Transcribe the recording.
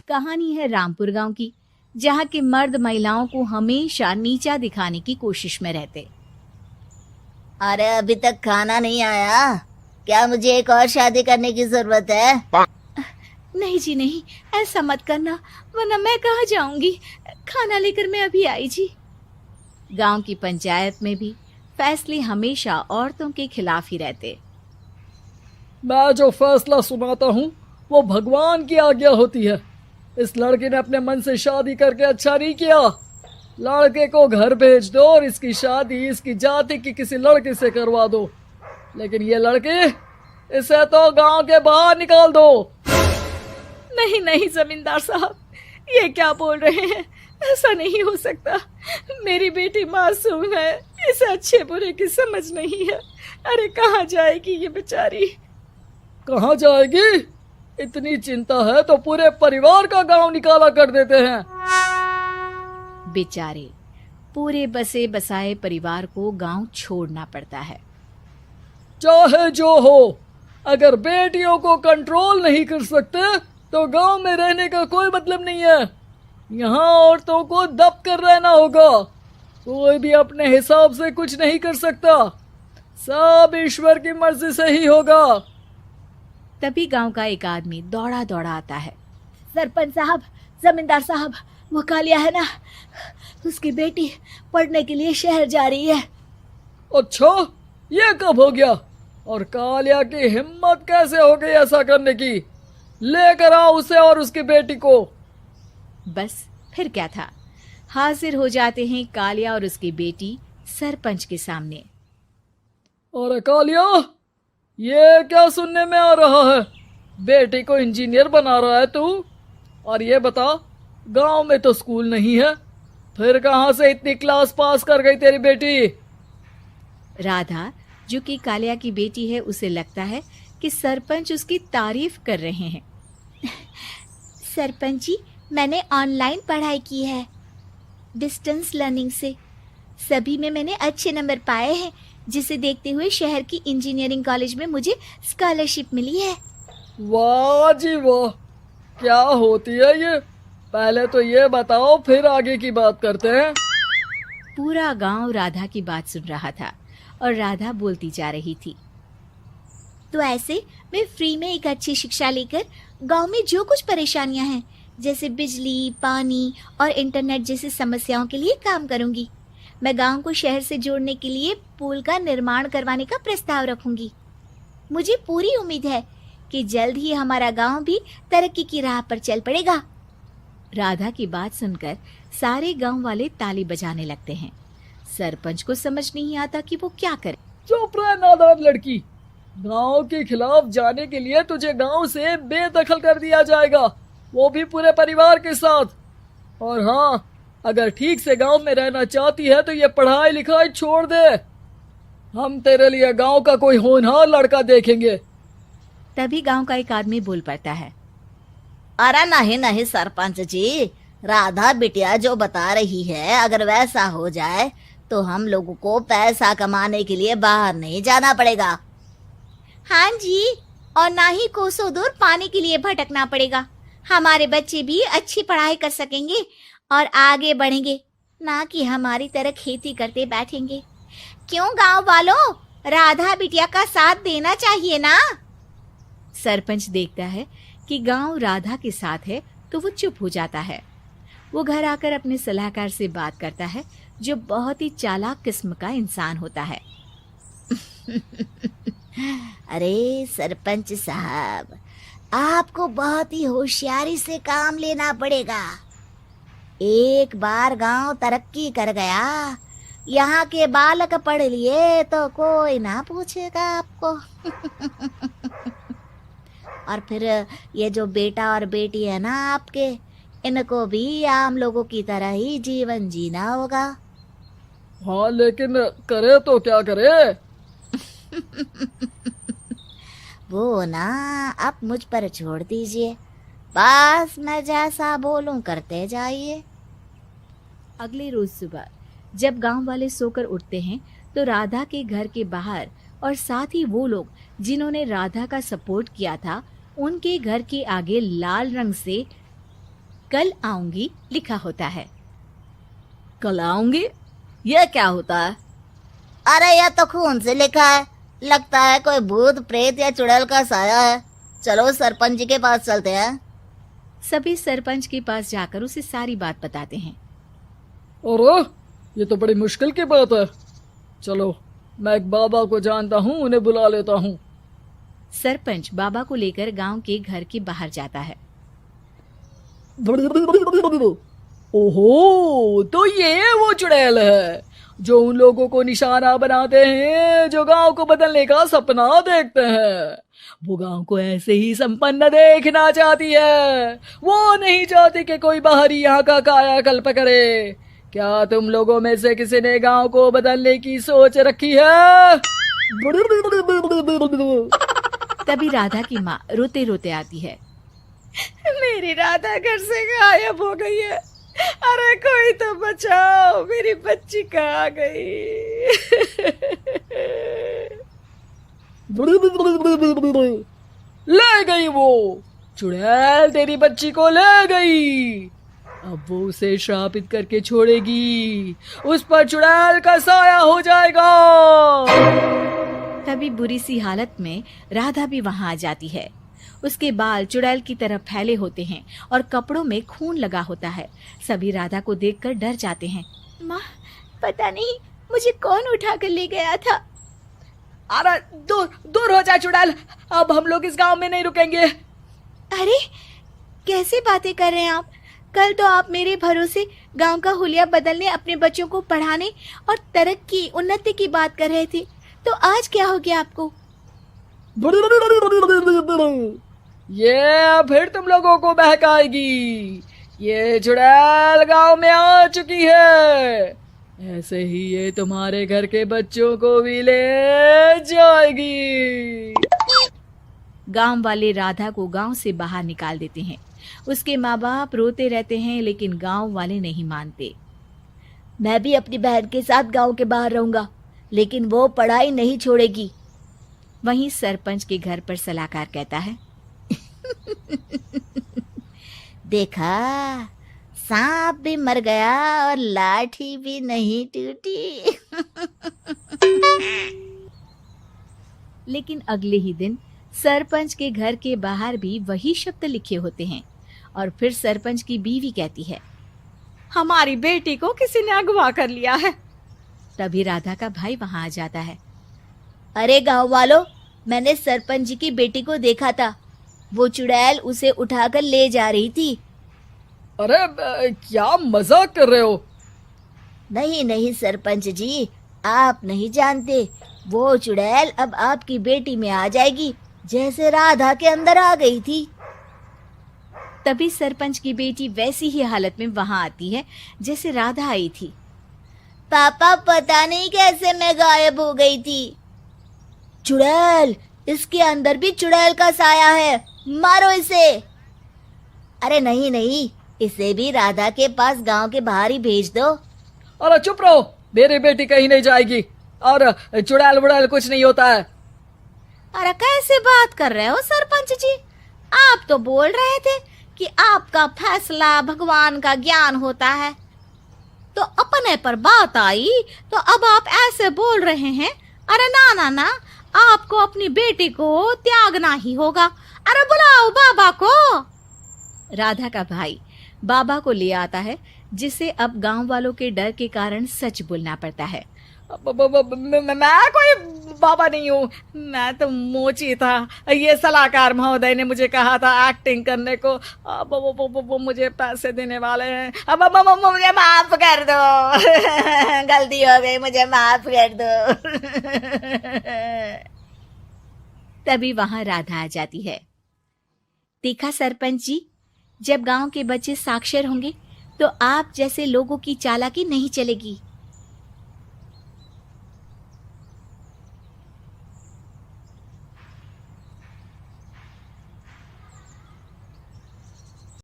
कहानी है रामपुर गांव की, जहां के मर्द महिलाओं को हमेशा नीचा दिखाने की कोशिश में रहते। अरे अभी तक खाना नहीं आया, क्या मुझे एक और शादी करने की जरूरत है? नहीं जी नहीं, ऐसा मत करना, वरना मैं कहाँ जाऊंगी। खाना लेकर मैं अभी आई जी। गांव की पंचायत में भी फैसले हमेशा औरतों के खिलाफ ही रहते। मैं जो फैसला सुनाता हूँ वो भगवान की आज्ञा होती है। इस लड़के ने अपने मन से शादी करके अच्छा नहीं किया। लड़के को घर भेज दो और इसकी शादी इसकी जाति की किसी लड़के से करवा दो, लेकिन ये लड़के, इसे तो गांव के बाहर निकाल दो। नहीं नहीं जमींदार साहब, ये क्या बोल रहे हैं? ऐसा नहीं हो सकता। मेरी बेटी मासूम है, इसे अच्छे बुरे की समझ नहीं है। अरे कहाँ जाएगी ये बेचारी? कहाँ जाएगी? इतनी चिंता है तो पूरे परिवार का गांव निकाला कर देते हैं। बेचारे पूरे बसे बसाए परिवार को गांव छोड़ना पड़ता है। चाहे जो हो, अगर बेटियों को कंट्रोल नहीं कर सकते तो गांव में रहने का कोई मतलब नहीं है। यहाँ औरतों को दब कर रहना होगा। कोई भी अपने हिसाब से कुछ नहीं कर सकता, सब ईश्वर की मर्जी से ही होगा। तभी गांव का एक आदमी दौड़ा दौड़ा आता है। सरपंच साहब, जमींदार साहब, वो कालिया है ना, उसकी बेटी पढ़ने के लिए शहर जा रही है। अच्छा, ये कब हो गया? और कालिया की हिम्मत कैसे हो गई ऐसा करने की? लेकर आओ उसे और उसकी बेटी को। बस फिर क्या था, हाजिर हो जाते हैं कालिया और उसकी बेटी सरपंच के सामने। और कालिया, ये क्या सुनने में आ रहा है? बेटी को इंजीनियर बना रहा है तू? और ये बता, गांव में तो स्कूल नहीं है, फिर कहां से इतनी क्लास पास कर गई तेरी बेटी? राधा, जो कि कालिया की बेटी है, उसे लगता है कि सरपंच उसकी तारीफ कर रहे हैं। सरपंच जी, मैंने ऑनलाइन पढ़ाई की है, डिस्टेंस लर्निंग से। सभी में मैंने अच्छे नंबर पाए हैं, जिसे देखते हुए शहर की इंजीनियरिंग कॉलेज में मुझे स्कॉलरशिप मिली है। वाह जी वाह, क्या होती है ये? पहले तो ये बताओ, फिर आगे की बात करते हैं। पूरा गांव राधा की बात सुन रहा था और राधा बोलती जा रही थी। तो ऐसे मैं फ्री में एक अच्छी शिक्षा लेकर गांव में जो कुछ परेशानियां हैं, जैसे बिजली, पानी और इंटरनेट जैसी समस्याओं के लिए काम करूंगी। मैं गांव को शहर से जोड़ने के लिए पुल का निर्माण करवाने का प्रस्ताव रखूंगी। मुझे पूरी उम्मीद है कि जल्द ही हमारा गांव भी तरक्की की राह पर चल पड़ेगा। राधा की बात सुनकर सारे गांव वाले ताली बजाने लगते हैं। सरपंच को समझ नहीं आता कि वो क्या करे। चुप रह नादान लड़की, गांव के खिलाफ जाने के लिए तुझे गांव से बेदखल कर दिया जाएगा, वो भी पूरे परिवार के साथ। और हाँ, अगर ठीक से गांव में रहना चाहती है तो ये पढ़ाई लिखाई छोड़ दे। हम तेरे लिए गांव का कोई होनहार लड़का देखेंगे। तभी गांव का एक आदमी बोल पड़ता है। अरे नहीं नहीं सरपंच जी, राधा बिटिया जो बता रही है, अगर वैसा हो जाए तो हम लोगों को पैसा कमाने के लिए बाहर नहीं जाना पड़ेगा। हाँ जी, और ना ही कोसों दूर पानी के लिए भटकना पड़ेगा। हमारे बच्चे भी अच्छी पढ़ाई कर सकेंगे और आगे बढ़ेंगे, ना कि हमारी तरह खेती करते बैठेंगे। क्यों गांव वालों, राधा बिटिया का साथ देना चाहिए ना। सरपंच देखता है कि गांव राधा के साथ है तो वो चुप हो जाता है। वो घर आकर अपने सलाहकार से बात करता है, जो बहुत ही चालाक किस्म का इंसान होता है। अरे सरपंच साहब, आपको बहुत ही होशियारी से काम लेना पड़ेगा। एक बार गांव तरक्की कर गया, यहाँ के बालक पढ़ लिए तो कोई ना पूछेगा आपको। और फिर ये जो बेटा और बेटी है ना आपके, इनको भी आम लोगों की तरह ही जीवन जीना होगा। हाँ, लेकिन करे तो क्या करे? वो ना आप मुझ पर छोड़ दीजिए, बस मैं जैसा बोलूं करते जाइए। अगले रोज सुबह जब गांव वाले सोकर उठते हैं तो राधा के घर के बाहर और साथ ही वो लोग जिन्होंने राधा का सपोर्ट किया था, उनके घर के आगे लाल रंग से कल आऊंगी लिखा होता है। कल आऊंगी, यह क्या होता है? अरे यह तो खून से लिखा है, लगता है कोई भूत प्रेत या चुड़ैल का साया है। चलो सरपंच जी के पास चलते हैं। सभी सरपंच के पास जाकर उसे सारी बात बताते हैं। अरे ये तो बड़ी मुश्किल की बात है। चलो मैं एक बाबा को जानता हूँ, उन्हें बुला लेता हूँ। सरपंच बाबा को लेकर गांव के घर के बाहर जाता है। ओहो, तो ये वो चुड़ैल है जो उन लोगों को निशाना बनाते हैं जो गांव को बदलने का सपना देखते हैं। वो गांव को ऐसे ही संपन्न देखना चाहती है। वो नहीं चाहती कि कोई बाहरी यहाँ का कायाकल्प करे। क्या तुम लोगों में से किसी ने गांव को बदलने की सोच रखी है? तभी राधा की माँ रोते रोते आती है। मेरी राधा घर से गायब हो गई है। अरे कोई तो बचाओ, मेरी बच्ची कहाँ गई? ले गई वो चुड़ैल, तेरी बच्ची को ले गई। अब वो उसे श्रापित करके छोड़ेगी, उस पर चुड़ैल का साया हो जाएगा। तभी बुरी सी हालत में राधा भी वहां आ जाती है। उसके बाल चुड़ैल की तरह फैले होते हैं और कपड़ों में खून लगा होता है। सभी राधा को देखकर डर जाते हैं। माँ, पता नहीं मुझे कौन उठा कर ले गया था। अरे दूर दूर हो जा चुड़ैल, अब हम लोग इस गांव में नहीं रुकेंगे। अरे कैसे बातें कर रहे हैं आप? कल तो आप मेरे भरोसे गांव का हुलिया बदलने, अपने बच्चों को पढ़ाने और तरक्की उन्नति की बात कर रहे थे, तो आज क्या हो गया आपको? ये फिर तुम लोगों को बहकाएगी। ये चुड़ैल गांव में आ चुकी है, ऐसे ही ये तुम्हारे घर के बच्चों को भी ले जाएगी। गांव वाले राधा को गांव से बाहर निकाल देते हैं। उसके माँ बाप रोते रहते हैं, लेकिन गांव वाले नहीं मानते। मैं भी अपनी बहन के साथ गांव के बाहर रहूंगा, लेकिन वो पढ़ाई नहीं छोड़ेगी। वहीं सरपंच के घर पर सलाहकार कहता है। देखा, सांप भी मर गया और लाठी भी नहीं टूटी। लेकिन अगले ही दिन सरपंच के घर के बाहर भी वही शब्द लिखे होते हैं। और फिर सरपंच की बीवी कहती है, हमारी बेटी को किसी ने अगवा कर लिया है। तभी राधा का भाई वहां आ जाता है। अरे गांव वालों, मैंने सरपंच जी की बेटी को देखा था। वो चुड़ैल उसे उठाकर ले जा रही थी। अरे क्या मजाक कर रहे हो? नहीं नहीं सरपंच जी, आप नहीं जानते। वो चुड़ैल अब आपकी बेटी में आ जाएगी, जैसे राधा के अंदर आ गई थी। तभी सरपंच की बेटी वैसी ही हालत में वहां आती है जैसे राधा आई थी। पापा, पता नहीं कैसे मैं गायब हो गई थी। चुड़ैल, इसके अंदर भी चुड़ैल का साया है, मारो इसे। अरे नहीं नहीं, इसे भी राधा के पास गांव के बाहर ही भेज दो। अरे चुप रहो, मेरी बेटी कहीं नहीं जाएगी और चुड़ैल वुड़ैल कुछ नहीं होता है। अरे कैसे बात कर रहे हो सरपंच जी? आप तो बोल रहे थे कि आपका फैसला भगवान का ज्ञान होता है, तो अपने पर बात आई तो अब आप ऐसे बोल रहे हैं। अरे ना ना ना, आपको अपनी बेटी को त्यागना ही होगा। अरे बुलाओ बाबा को। राधा का भाई बाबा को ले आता है, जिसे अब गांव वालों के डर के कारण सच बोलना पड़ता है। मैं कोई बाबा नहीं हूँ, मैं तो मोची था। ये सलाहकार महोदय ने मुझे कहा था एक्टिंग करने को। अब वो मुझे पैसे देने वाले हैं। अब मुझे माफ कर दो। गलती हो गई, मुझे माफ कर दो। तभी वहां राधा आ जाती है। देखा सरपंच जी, जब गांव के बच्चे साक्षर होंगे तो आप जैसे लोगों की चालाकी नहीं चलेगी।